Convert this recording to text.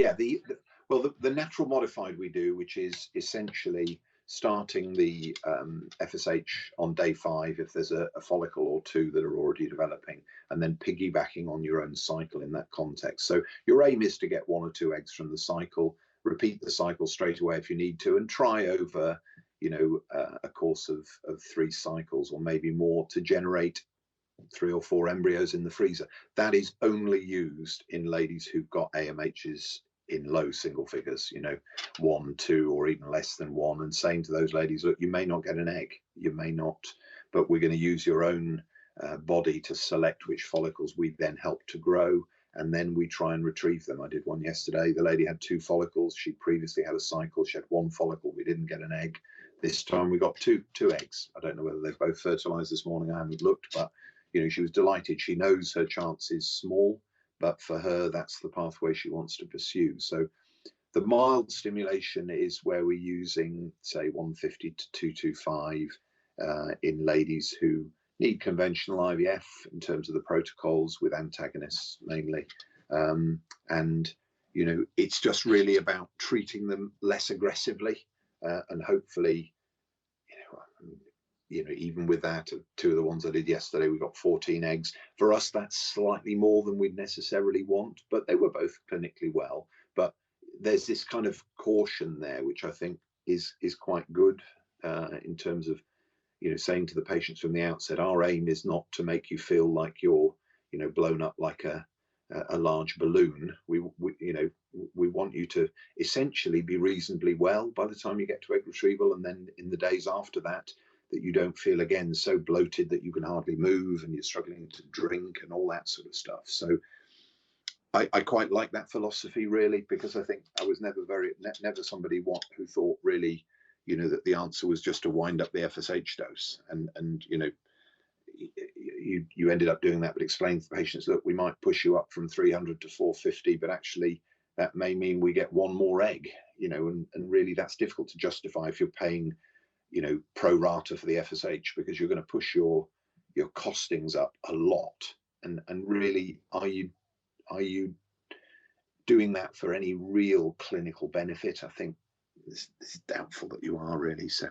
Yeah, the natural modified we do, which is essentially starting the FSH on day 5 if there's a follicle or 2 that are already developing, and then piggybacking on your own cycle in that context. So your aim is to get 1 or 2 eggs from the cycle, repeat the cycle straight away if you need to, and try over, you know, a course of 3 cycles or maybe more to generate 3 or 4 embryos in the freezer. That is only used in ladies who've got AMHs in low single figures, you know, 1, 2, or even less than 1, and saying to those ladies, look, you may not get an egg, you may not, but we're going to use your own body to select which follicles we then help to grow, and then we try and retrieve them. I did one yesterday. The lady had 2 follicles. She previously had a cycle. She had 1 follicle. We didn't get an egg. This time we got two eggs. I don't know whether they've both fertilized this morning. I haven't looked, but you know, she was delighted. She knows her chance is small, but for her, that's the pathway she wants to pursue. So the mild stimulation is where we're using, say, 150 to 225 in ladies who need conventional IVF in terms of the protocols with antagonists mainly. And, you know, it's just really about treating them less aggressively and hopefully, you know, even with that, 2 of the ones I did yesterday, we got 14 eggs. For us, that's slightly more than we'd necessarily want, but they were both clinically well. But there's this kind of caution there, which I think is quite good in terms of, you know, saying to the patients from the outset, our aim is not to make you feel like you're, you know, blown up like a large balloon. We you know, we want you to essentially be reasonably well by the time you get to egg retrieval, and then in the days after that, that you don't feel again so bloated that you can hardly move and you're struggling to drink and all that sort of stuff. So I quite like that philosophy, really, because I think I was never somebody who thought really, you know, that the answer was just to wind up the FSH dose, and you know, you ended up doing that, but explain to the patients, look, we might push you up from 300 to 450, but actually that may mean we get 1 more egg, you know, and really that's difficult to justify if you're paying, you know, pro rata for the FSH, because you're going to push your costings up a lot. And really, are you doing that for any real clinical benefit? I think it's doubtful that you are, really. So